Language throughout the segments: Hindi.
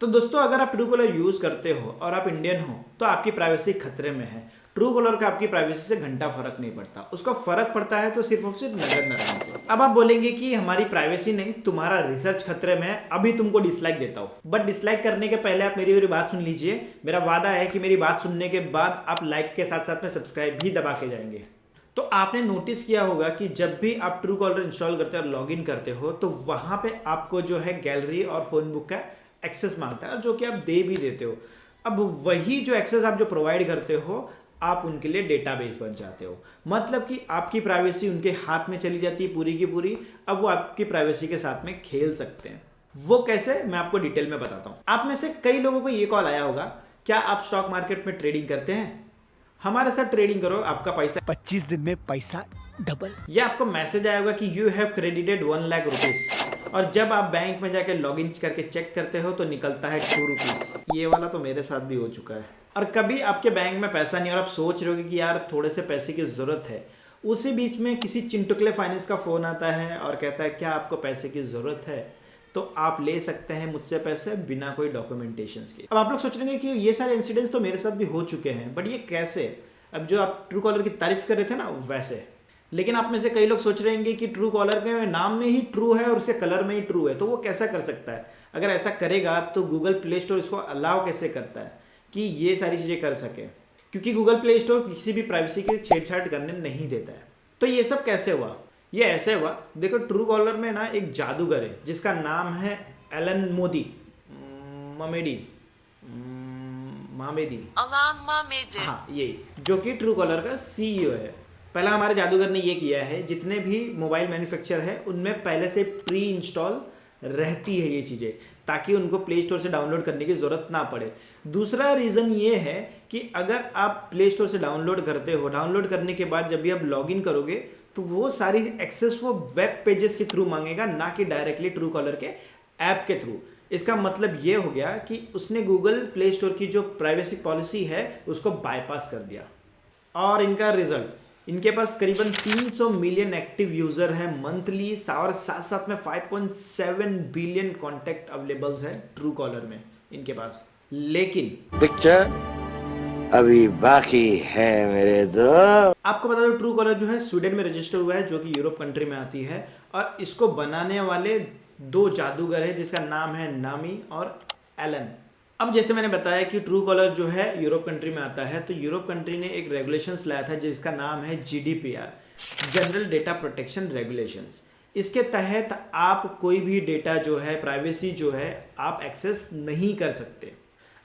तो दोस्तों, अगर आप ट्रू कॉलर यूज करते हो और आप इंडियन हो तो आपकी प्राइवेसी खतरे में है। ट्रू कॉलर का आपकी प्राइवेसी से घंटा फर्क नहीं पड़ता, उसका फर्क पड़ता है तो सिर्फ और सिर्फ नजर न रहने से। अब आप बोलेंगे कि हमारी प्राइवेसी नहीं, तुम्हारा रिसर्च खतरे में है, अभी तुमको डिसलाइक देता हूं। बट डिसलाइक करने के पहले आप मेरी बात सुन लीजिए। मेरा वादा है कि मेरी बात सुनने के बाद आप लाइक के साथ साथ में सब्सक्राइब भी दबा के जाएंगे। तो आपने नोटिस किया होगा कि जब भी आप ट्रू कॉलर इंस्टॉल करते हो और लॉग इन करते हो तो वहां पे आपको जो है गैलरी और फोन बुक का एक्सेस मांगता है, और जो कि आप दे भी देते हो। अब वही जो एक्सेस आप जो प्रोवाइड करते हो, आप उनके लिए डेटाबेस बन जाते हो। मतलब कि आपकी प्राइवेसी उनके हाथ में चली जाती है पूरी की पूरी। अब वो आपकी प्राइवेसी के साथ में खेल सकते हैं। वो कैसे, मैं आपको डिटेल में बताता हूं। आप में से कई लोगों को ये कॉल आया होगा, क्या आप स्टॉक मार्केट में ट्रेडिंग करते हैं? हमारे साथ ट्रेडिंग करो, आपका पैसा 25 दिन में पैसा डबल। या आपको मैसेज आया होगा कि you have credited 1 lakh rupees, और जब आप बैंक में जाके लॉग इन करके चेक करते हो तो निकलता है 2 रुपीज। ये वाला तो मेरे साथ भी हो चुका है। और कभी आपके बैंक में पैसा नहीं और आप सोच रहे हो कि यार थोड़े से पैसे की जरूरत है, उसी बीच में किसी चिंटुकले फाइनेंस का फोन आता है और कहता है क्या आपको पैसे की जरूरत है, तो आप ले सकते हैं मुझसे पैसे बिना कोई डॉक्यूमेंटेशन के। अब आप लोग सोच रहे हैं कि ये सारे इंसिडेंट्स तो मेरे साथ भी हो चुके हैं, बट ये कैसे? अब जो आप ट्रू कॉलर की तारीफ कर रहे थे ना, वैसे। लेकिन आप में से कई लोग सोच रहे हैं कि ट्रू कॉलर के नाम में ही ट्रू है और उसके कलर में ही ट्रू है, तो वो कैसा कर सकता है? अगर ऐसा करेगा तो गूगल प्ले स्टोर इसको अलाउ कैसे करता है कि ये सारी चीज़ें कर सके? क्योंकि गूगल प्ले स्टोर किसी भी प्राइवेसी की छेड़छाड़ करने नहीं देता है। तो ये सब कैसे हुआ? ये ऐसे हुआ, देखो, ट्रू कॉलर में ना एक जादूगर है जिसका नाम है एलन मोदी ममेडी मामेदी। अलान मामेडी। हाँ, यही, जो कि ट्रू कॉलर का सीईओ है। पहला हमारे जादूगर ने ये किया है, जितने भी मोबाइल मैन्युफैक्चर है उनमें पहले से प्री इंस्टॉल रहती है ये चीज़ें, ताकि उनको प्ले स्टोर से डाउनलोड करने की ज़रूरत ना पड़े। दूसरा रीज़न ये है कि अगर आप प्ले स्टोर से डाउनलोड करते हो, डाउनलोड करने के बाद जब भी आप लॉगिन करोगे तो वो सारी एक्सेस वो वेब पेजेस के थ्रू मांगेगा, ना कि डायरेक्टली ट्रू कॉलर के ऐप के थ्रू। इसका मतलब ये हो गया कि उसने गूगल प्ले स्टोर की जो प्राइवेसी पॉलिसी है उसको बाईपास कर दिया। और इनका रिजल्ट, इनके पास करीबन 300 मिलियन एक्टिव यूजर है मंथली, और साथ साथ में 5.7 बिलियन कॉन्टैक्ट अवेलेबल्स है ट्रू कॉलर में इनके पास। लेकिन पिक्चर अभी बाकी है मेरे दोस्त। आपको बता दो, ट्रू कॉलर जो है स्वीडन में रजिस्टर हुआ है, जो कि यूरोप कंट्री में आती है, और इसको बनाने वाले 2 जादूगर है जिसका नाम है नामी और एलन। अब जैसे मैंने बताया कि ट्रू कॉलर जो है यूरोप कंट्री में आता है, तो यूरोप कंट्री ने एक रेगुलेशंस लाया था जिसका नाम है GDPR, general data protection regulations. इसके तहत आप कोई भी डेटा जो है, प्राइवेसी जो है, आप एक्सेस नहीं कर सकते।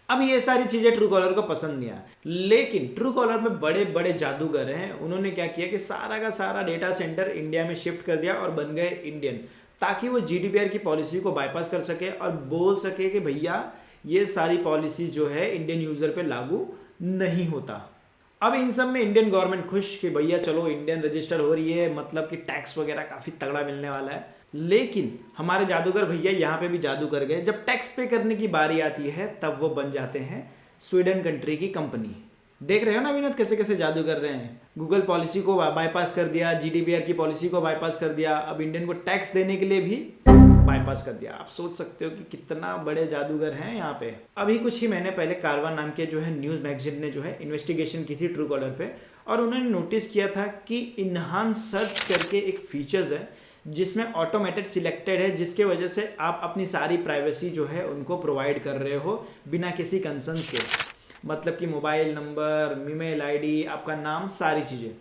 अब ये सारी चीज़ें ट्रू कॉलर को पसंद नहीं आया, लेकिन ट्रू कॉलर में बड़े बड़े जादूगर हैं, उन्होंने क्या किया कि सारा का सारा डेटा सेंटर इंडिया में शिफ्ट कर दिया और बन गए इंडियन, ताकि वो जीडीपीआर की पॉलिसी को बाईपास कर सके और बोल सके कि भैया ये सारी पॉलिसी जो है इंडियन यूज़र पे लागू नहीं होता। अब इन सब में इंडियन गवर्नमेंट खुश कि भैया चलो इंडियन रजिस्टर हो रही है, मतलब कि टैक्स वगैरह काफ़ी तगड़ा मिलने वाला है। लेकिन हमारे जादूगर भैया यहाँ पे भी जादू कर गए। जब टैक्स पे करने की बारी आती है तब वो बन जाते हैं स्वीडन कंट्री की कंपनी। देख रहे हो ना विनोद, कैसे कैसे जादू कर रहे हैं। गूगल पॉलिसी को बाईपास कर दिया, जीडीपीआर की पॉलिसी को बाईपास कर दिया, अब इंडियन को टैक्स देने के लिए भी बाईपास कर दिया। आप सोच सकते हो कि कितना बड़े जादूगर हैं यहाँ पे। अभी कुछ ही महीने पहले कारवा नाम के जो है न्यूज़ मैगजीन ने जो है इन्वेस्टिगेशन की थी ट्रू कॉलर पे, और उन्होंने नोटिस किया था कि इन्हांस सर्च करके एक फीचर्स है जिसमें ऑटोमेटेड सिलेक्टेड है, जिसके वजह से आप अपनी सारी प्राइवेसी जो है उनको प्रोवाइड कर रहे हो बिना किसी कंसर्न्स के। मतलब कि मोबाइल नंबर, ईमेल आईडी, आपका नाम, सारी चीज़ें।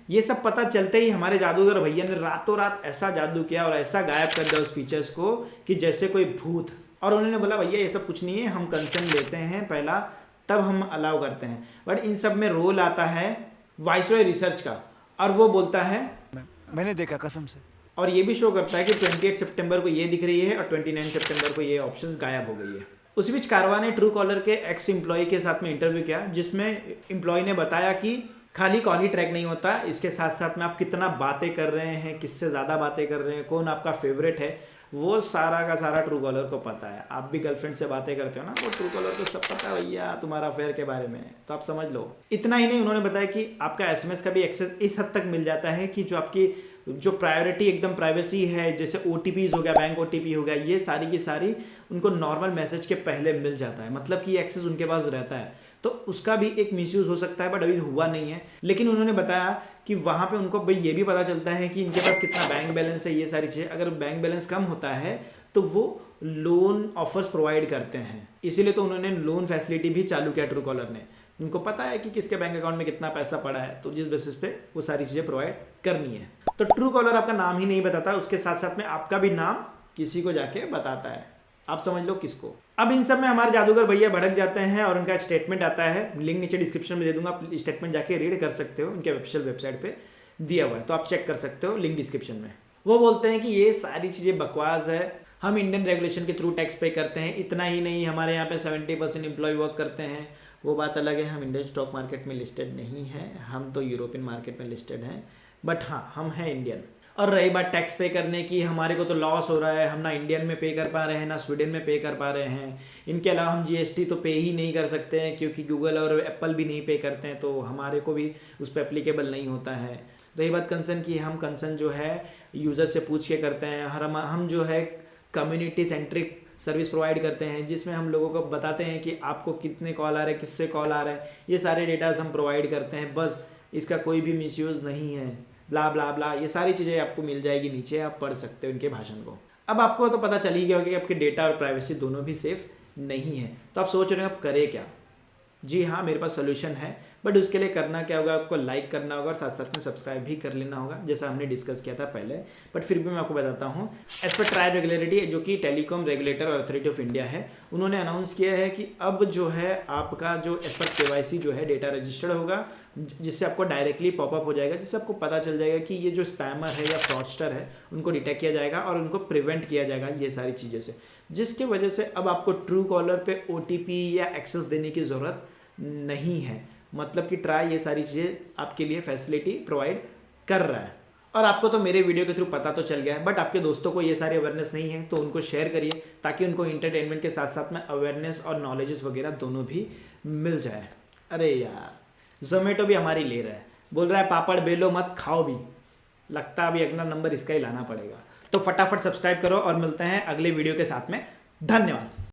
ये सब पता चलते ही हमारे जादूगर भैया ने रातों रात ऐसा जादू किया और ऐसा गायब कर दिया उस फीचर्स को कि जैसे कोई भूत। और उन्होंने बोला भैया ये सब कुछ नहीं है, हम कंसर्न लेते हैं पहला, तब हम अलाउ करते हैं। बट इन सब में रोल आता है वाइसरॉय रिसर्च का, और वो बोलता है, मैंने देखा कसम से। और ये भी शो करता है कि 28 सितंबर को ये दिख रही है और 29 सितंबर को ये ऑप्शंस गायब हो गई है। उसी बीच कारवा ने ट्रू कॉलर के एक्स एम्प्लॉय के साथ में इंटरव्यू किया, जिसमें एम्प्लॉय ने बताया कि खाली कॉल ही ट्रैक नहीं होता, इसके साथ साथ में आप कितना बातें कर रहे हैं, किससे ज़्यादा बातें कर रहे हैं, कौन आपका फेवरेट है, वो सारा का सारा ट्रू कॉलर को पता है। आप भी गर्लफ्रेंड से बातें करते हो ना, वो ट्रू कॉलर को सब पता है भैया तुम्हारा अफेयर के बारे में, तो आप समझ लो। इतना ही नहीं, उन्होंने बताया कि आपका एसएमएस का भी एक्सेस इस हद तक मिल जाता है कि जो आपकी जो प्रायोरिटी एकदम प्राइवेसी है, जैसे OTPs हो गया, बैंक OTP हो गया, ये सारी की सारी उनको नॉर्मल मैसेज के पहले मिल जाता है, मतलब कि एक्सेस उनके पास रहता है। तो उसका भी एक मिसयूज़ हो सकता है, बट अभी हुआ नहीं है। लेकिन उन्होंने बताया कि वहाँ पे उनको भाई ये भी पता चलता है कि इनके पास कितना बैंक बैलेंस है, ये सारी चीज़ें। अगर बैंक बैलेंस कम होता है तो वो लोन ऑफर्स प्रोवाइड करते हैं, इसीलिए तो उन्होंने लोन फैसिलिटी भी चालू किया ट्रू कॉलर ने। उनको पता है कि किसके बैंक अकाउंट में कितना पैसा पड़ा है, तो जिस बेसिस पे वो सारी चीज़ें प्रोवाइड करनी है। तो ट्रू कॉलर आपका नाम ही नहीं बताता, उसके साथ साथ में आपका भी नाम किसी को जाके बताता है। आप समझ लो किसको। अब इन सब में हमारे जादूगर भैया भड़क जाते हैं और उनका स्टेटमेंट आता है, लिंक नीचे डिस्क्रिप्शन में दे दूंगा, आप स्टेटमेंट जाके रीड कर सकते हो, उनके ऑफिशियल वेबसाइट पे दिया हुआ है, तो आप चेक कर सकते हो, लिंक डिस्क्रिप्शन में। वो बोलते हैं कि ये सारी चीज़ें बकवास है, हम इंडियन रेगुलेशन के थ्रू टैक्स पे करते हैं, इतना ही नहीं हमारे यहाँ पे 70% एम्प्लॉय वर्क करते हैं। वो बात अलग है, हम इंडियन स्टॉक मार्केट में लिस्टेड नहीं है, हम तो यूरोपियन मार्केट में लिस्टेड हैं, बट हाँ हम हैं इंडियन। और रही बात टैक्स पे करने की, हमारे को तो लॉस हो रहा है, हम ना इंडियन में पे कर पा रहे हैं ना स्वीडन में पे कर पा रहे हैं। इनके अलावा हम GST तो पे ही नहीं कर सकते हैं, क्योंकि गूगल और एप्पल भी नहीं पे करते हैं, तो हमारे को भी उस पर एप्लीकेबल नहीं होता है। रही बात कंसर्न की, हम कंसर्न जो है यूज़र से पूछ के करते हैं। हम जो है कम्युनिटी सेंट्रिक सर्विस प्रोवाइड करते हैं, जिसमें हम लोगों को बताते हैं कि आपको कितने कॉल आ रहे हैं, किससे कॉल आ रहा है, ये सारे डेटाज हम प्रोवाइड करते हैं। बस इसका कोई भी मिसयूज़ नहीं है, ब्ला ब्ला ब्ला, ये सारी चीज़ें आपको मिल जाएगी नीचे, आप पढ़ सकते हो इनके भाषण को। अब आपको तो पता चल ही गया होगा कि आपके डेटा और प्राइवेसी दोनों भी सेफ नहीं है। तो आप सोच रहे हो आप करें क्या? जी हाँ, मेरे पास सोल्यूशन है, बट उसके लिए करना क्या होगा, आपको लाइक करना होगा और साथ साथ में सब्सक्राइब भी कर लेना होगा, जैसा हमने डिस्कस किया था पहले। बट फिर भी मैं आपको बताता हूँ, एज पर ट्राई रेगुलेटरी, जो कि telecom regulator authority of India है, उन्होंने अनाउंस किया है कि अब जो है आपका जो एज पर KYC जो है डेटा रजिस्टर्ड होगा, जिससे आपको डायरेक्टली पॉपअप हो जाएगा, जिससे आपको पता चल जाएगा कि ये जो स्पैमर है या फ्रॉडस्टर है, उनको डिटेक्ट किया जाएगा और उनको प्रिवेंट किया जाएगा ये सारी चीज़ों से, जिसके वजह से अब आपको ट्रू कॉलर पे OTP या एक्सेस देने की ज़रूरत नहीं है। मतलब कि ट्राई ये सारी चीज़ें आपके लिए फैसिलिटी प्रोवाइड कर रहा है। और आपको तो मेरे वीडियो के थ्रू पता तो चल गया है, बट आपके दोस्तों को ये सारी अवेयरनेस नहीं है, तो उनको शेयर करिए, ताकि उनको इंटरटेनमेंट के साथ साथ में अवेयरनेस और नॉलेजेस वगैरह दोनों भी मिल जाए। अरे यार, जोमेटो भी हमारी ले रहा है, बोल रहा है पापड़ बेलो मत खाओ भी, लगता है अभी अगला नंबर इसका ही लाना पड़ेगा। तो फटाफट सब्सक्राइब करो और मिलते हैं अगले वीडियो के साथ में। धन्यवाद।